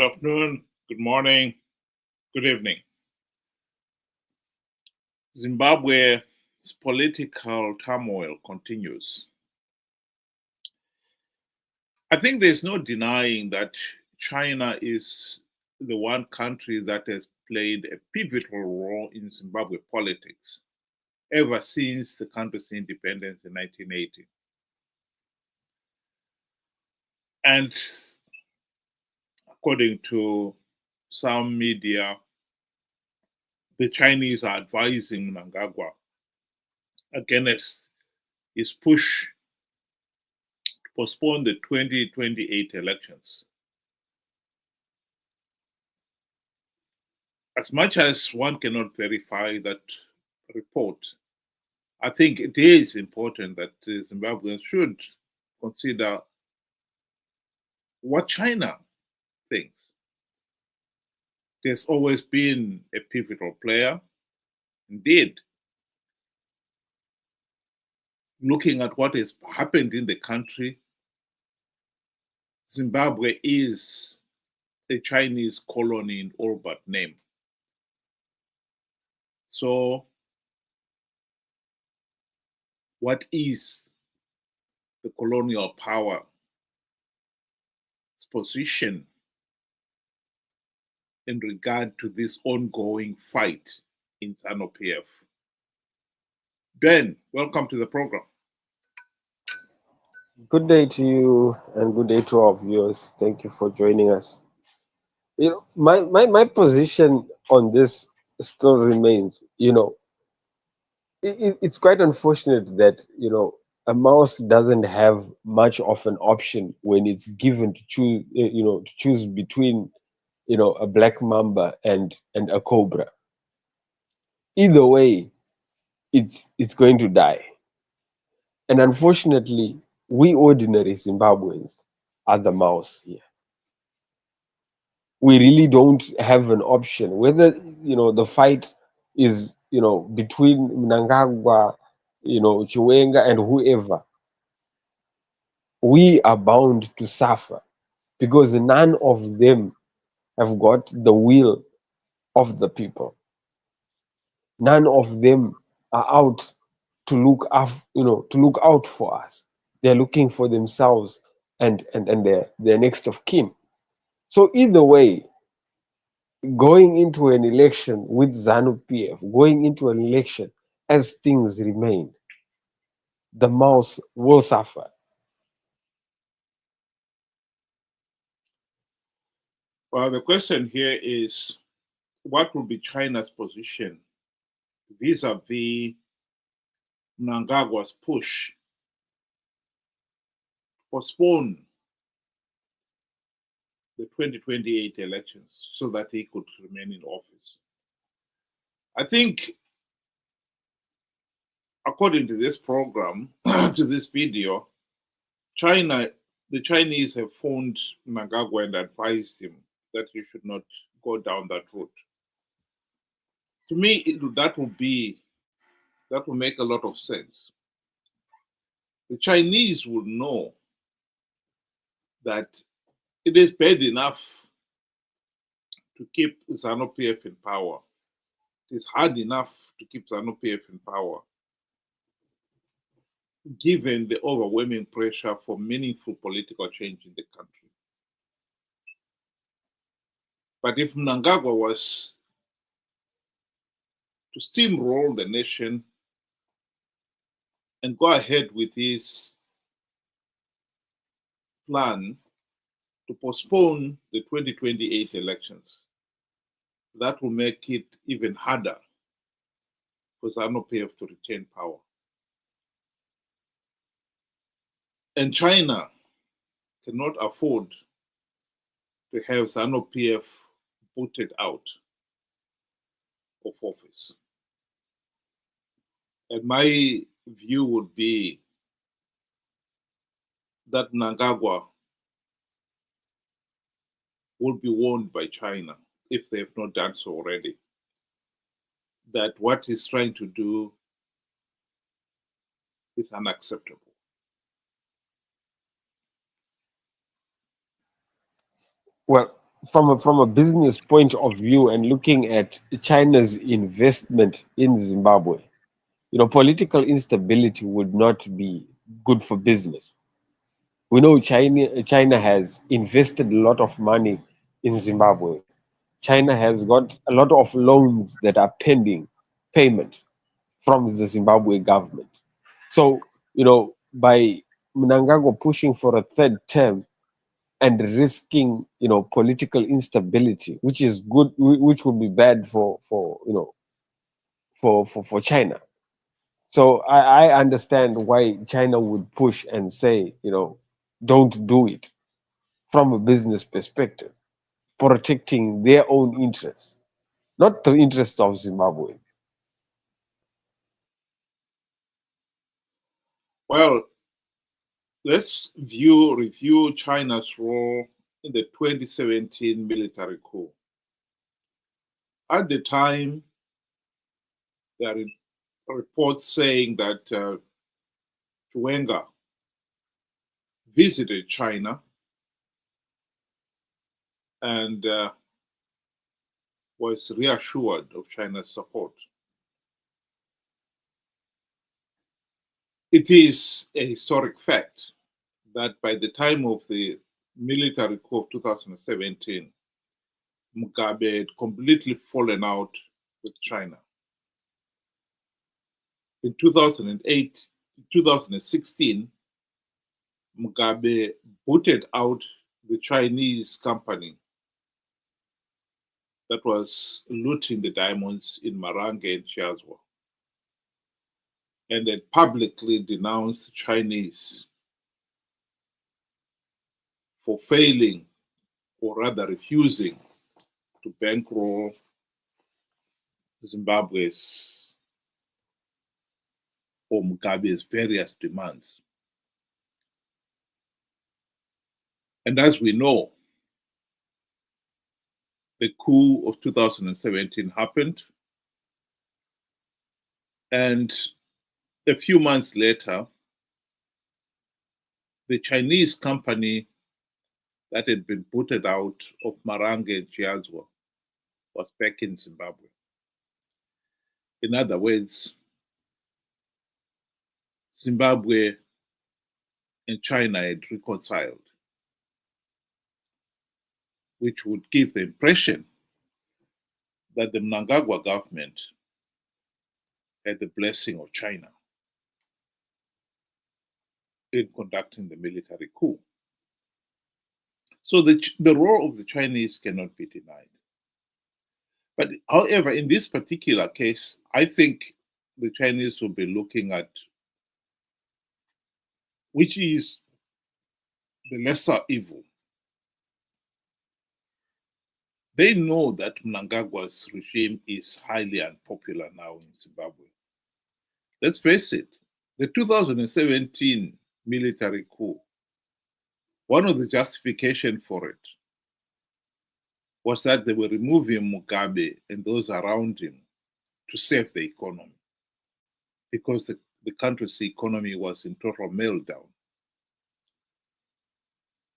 afternoon, good morning, good evening. Zimbabwe's political turmoil continues. I think there's no denying that China is the one country that has played a pivotal role in Zimbabwe politics ever since the country's independence in 1980. And according to some media, the Chinese are advising Mnangagwa against his push to postpone the 2028 elections. As much as one cannot verify that report, I think it is important that Zimbabweans should consider what China thinks. There's always been a pivotal player. Indeed, looking at what has happened in the country, Zimbabwe is a Chinese colony in all but name. So, what is the colonial power's position in regard to this ongoing fight in ZANU-PF? Ben, welcome to the program. Good day to you and good day to our viewers. Thank you for joining us. My position on this still remains, it's quite unfortunate that, a mouse doesn't have much of an option when it's given to choose, to choose between, a black mamba and a cobra. Either way, it's going to die. And unfortunately, we ordinary Zimbabweans are the mouse here. We really don't have an option. Whether the fight is between Mnangagwa, Chiwenga, and whoever, we are bound to suffer because none of them have got the will of the people. None of them are out to look out for us. They're looking for themselves and their next of kin. So either way, going into an election with ZANU-PF, going into an election as things remain, the mouse will suffer. Well, the question here is what will be China's position vis-a-vis Mnangagwa's push to postpone the 2028 elections so that he could remain in office? I think, according to this program, to this video, the Chinese have phoned Mnangagwa and advised him that he should not go down that route. To me, that will make a lot of sense. The Chinese will know that it is bad enough to keep ZANU-PF in power. It is hard enough to keep ZANU-PF in power, given the overwhelming pressure for meaningful political change in the country. But if Mnangagwa was to steamroll the nation and go ahead with his plan to postpone the 2028 elections, that will make it even harder for ZANU-PF to retain power. And China cannot afford to have ZANU-PF booted out of office. And my view would be that Mnangagwa will be warned by China, if they have not done so already, that what he's trying to do is unacceptable. Well, from a business point of view and looking at China's investment in Zimbabwe, political instability would not be good for business. We know China has invested a lot of money in Zimbabwe. China has got a lot of loans that are pending payment from the Zimbabwe government. So, by Mnangagwa pushing for a third term and risking, political instability, which is good, which would be bad for China. So I understand why China would push and say, don't do it from a business perspective, protecting their own interests, not the interests of Zimbabwe. Well, let's review China's role in the 2017 military coup. At the time, there are reports saying that Chiwenga visited China and was reassured of China's support. It is a historic fact that by the time of the military coup of 2017, Mugabe had completely fallen out with China. In 2008, 2016, Mugabe booted out the Chinese company that was looting the diamonds in Marange and Chiazwa, and had publicly denounced the Chinese for failing, or rather refusing, to bankroll Zimbabwe's or Mugabe's various demands. And as we know, the coup of 2017 happened, and a few months later, the Chinese company that had been booted out of Marange and Chiazwa was back in Zimbabwe. In other words, Zimbabwe and China had reconciled, which would give the impression that the Mnangagwa government had the blessing of China in conducting the military coup. So the role of the Chinese cannot be denied. But however, in this particular case, I think the Chinese will be looking at which is the lesser evil. They know that Mnangagwa's regime is highly unpopular now in Zimbabwe. Let's face it, the 2017 military coup, one of the justifications for it was that they were removing Mugabe and those around him to save the economy, because the country's economy was in total meltdown.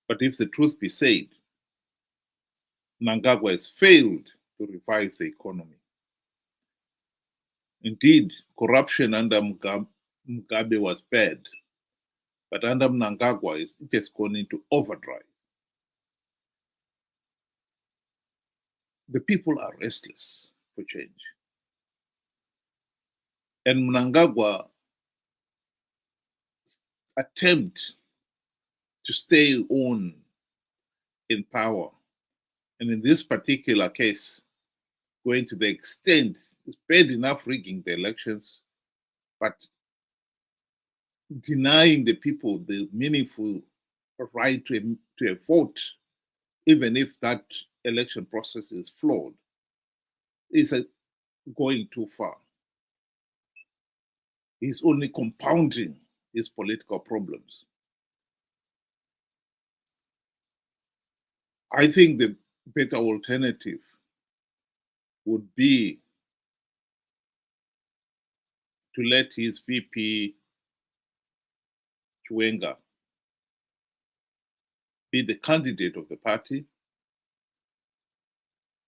But if the truth be said, Mnangagwa has failed to revive the economy. Indeed, corruption under Mugabe was bad, but under Mnangagwa, it has gone into overdrive. The people are restless for change. And Mnangagwa attempt to stay on in power, and in this particular case, going to the extent, it's bad enough rigging the elections, but denying the people the meaningful right to a vote, even if that election process is flawed, is going too far. He's only compounding his political problems. I think the better alternative would be to let his VP Chiwenga be the candidate of the party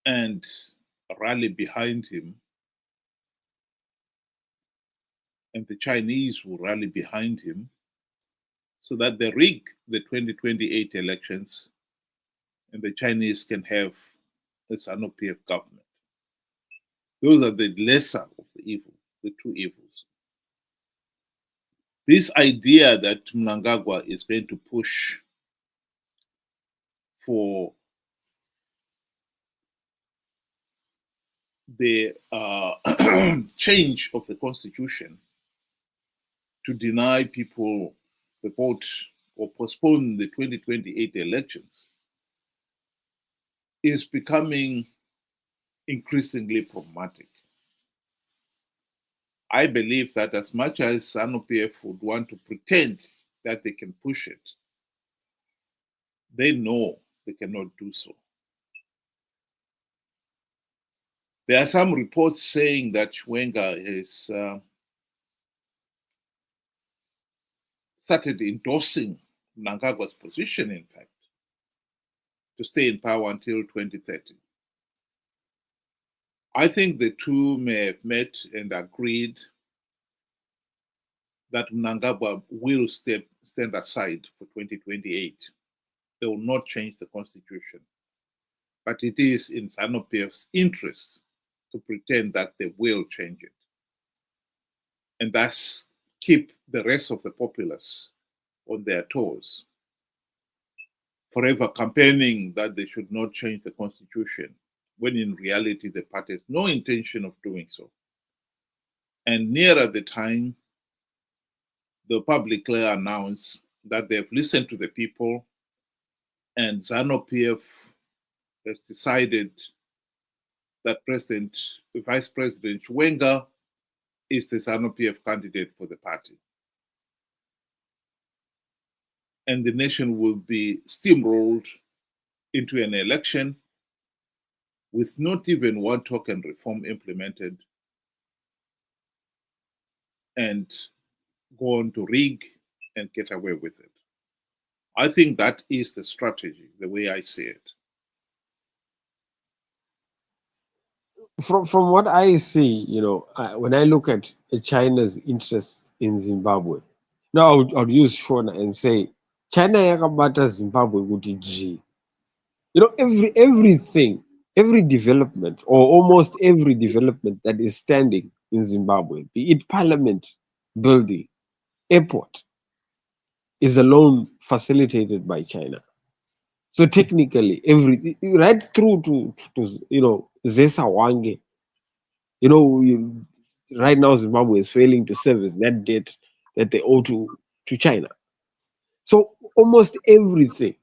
and rally behind him, and the Chinese will rally behind him so that they rig the 2028 elections and the Chinese can have a SANU-PF government. Those are the lesser of the evil, the two evils. This idea that Mnangagwa is going to push for the change of the constitution to deny people the vote or postpone the 2028 elections is becoming increasingly problematic. I believe that as much as SANU-PF would want to pretend that they can push it, they know they cannot do so. There are some reports saying that Chiwenga has started endorsing Mnangagwa's position, in fact, to stay in power until 2030. I think the two may have met and agreed that Mnangagwa will stand aside for 2028. They will not change the constitution. But it is in SANU-PF's interest to pretend that they will change it, and thus keep the rest of the populace on their toes, forever campaigning that they should not change the constitution, when in reality the party has no intention of doing so. And nearer the time, they'll publicly announce that they've listened to the people and ZANU-PF has decided that Vice President Chiwenga is the ZANU-PF candidate for the party. And the nation will be steamrolled into an election with not even one token reform implemented, and go on to rig and get away with it. I think that is the strategy, the way I see it. From what I see, when I look at China's interests in Zimbabwe, now I would use Shona and say China yakabata Zimbabwe kuti G. Everything, every development, or almost every development that is standing in Zimbabwe, be it parliament building, airport, is alone facilitated by China. So technically, right through to Zesa Wange, right now Zimbabwe is failing to service that debt that they owe to China. So almost everything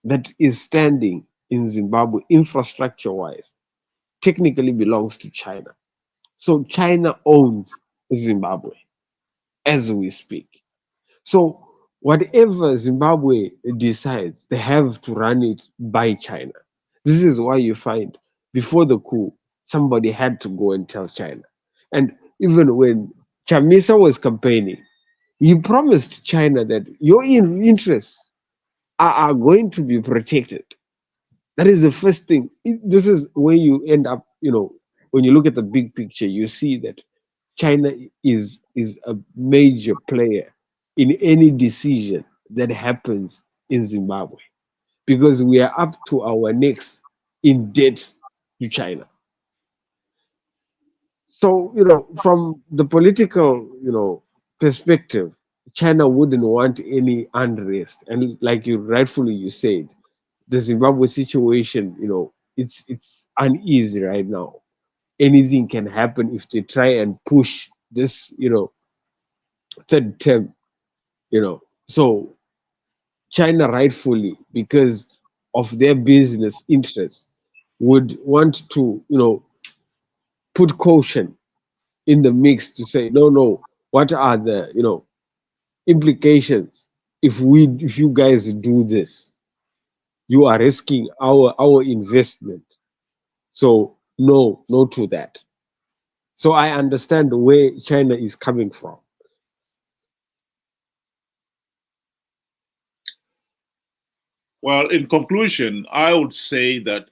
that is standing in Zimbabwe, infrastructure-wise, technically belongs to China. So China owns Zimbabwe as we speak. So whatever Zimbabwe decides, they have to run it by China. This is why you find before the coup, somebody had to go and tell China. And even when Chamisa was campaigning, he promised China that your interests are going to be protected. That is the first thing. This is where you end up, when you look at the big picture, you see that China is a major player in any decision that happens in Zimbabwe, because we are up to our necks in debt to China. So, from the political, perspective, China wouldn't want any unrest. And like you said, the Zimbabwe situation, it's uneasy right now. Anything can happen if they try and push this, third term, So China rightfully, because of their business interests, would want to, put caution in the mix to say, no, what are the, implications if you guys do this? You are risking our investment. So no to that. So I understand where China is coming from. Well, in conclusion, I would say that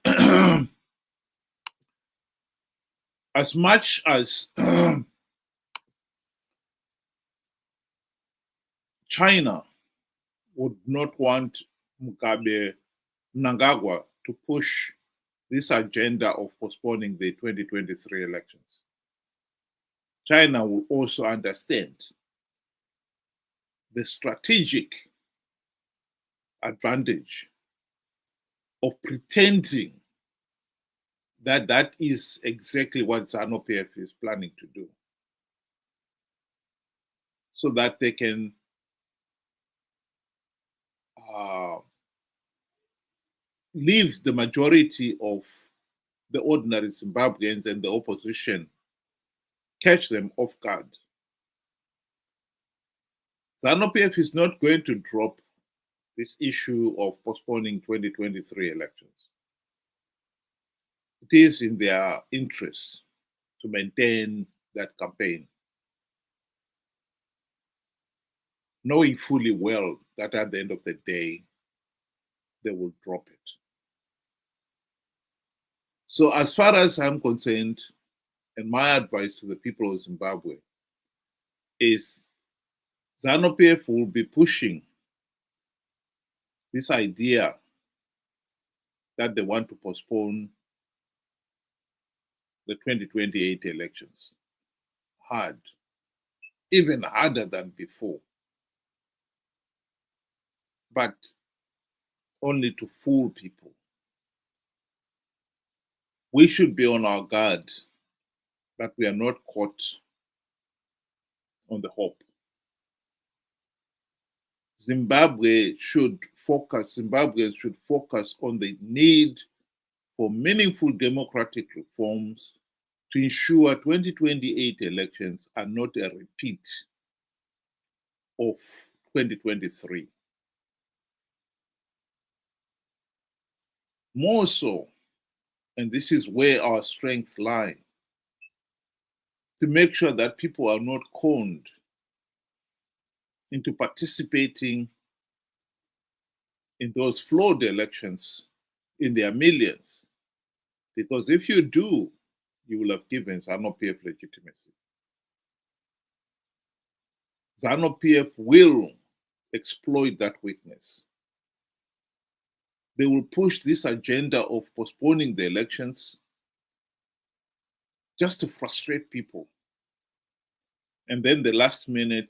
as much as China would not want Mnangagwa to push this agenda of postponing the 2023 elections, China will also understand the strategic advantage of pretending that that is exactly what ZANU-PF is planning to do, so that they can leave the majority of the ordinary Zimbabweans and the opposition, catch them off guard. ZANU-PF is not going to drop this issue of postponing 2023 elections. It is in their interest to maintain that campaign, knowing fully well that at the end of the day, they will drop it. So as far as I'm concerned, and my advice to the people of Zimbabwe is ZANU-PF will be pushing this idea that they want to postpone the 2028 elections hard, even harder than before, but only to fool people. We should be on our guard that we are not caught on the hop. Zimbabweans should focus on the need for meaningful democratic reforms to ensure 2028 elections are not a repeat of 2023. More so, and this is where our strength lies, to make sure that people are not conned into participating in those flawed elections in their millions. Because if you do, you will have given ZANU-PF legitimacy. ZANU-PF will exploit that weakness. They will push this agenda of postponing the elections just to frustrate people. And then the last minute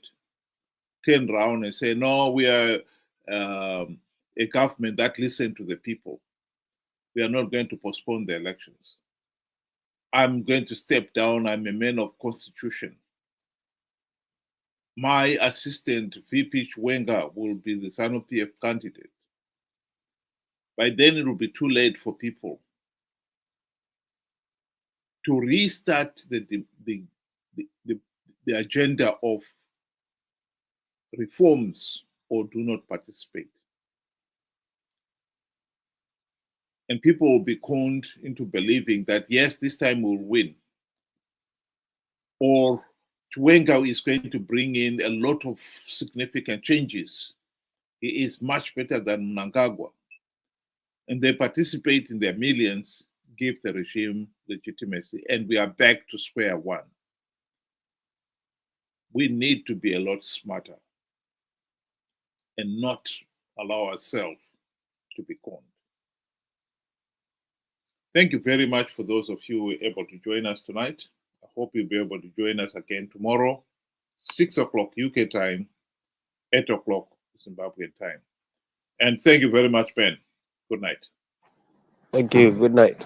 turn around and say, no, we are a government that listens to the people. We are not going to postpone the elections. I'm going to step down. I'm a man of constitution. My assistant, VP Chwenga, will be the ZANU-PF candidate. By then, it will be too late for people to restart the agenda of reforms or do not participate. And people will be conned into believing that, yes, this time we'll win. Or Chwenga is going to bring in a lot of significant changes. He is much better than Mnangagwa. And they participate in their millions, give the regime legitimacy, and we are back to square one. We need to be a lot smarter and not allow ourselves to be conned. Thank you very much for those of you who were able to join us tonight. I hope you'll be able to join us again tomorrow, 6 o'clock UK time, 8 o'clock Zimbabwean time. And thank you very much, Ben. Good night. Thank you. Good night.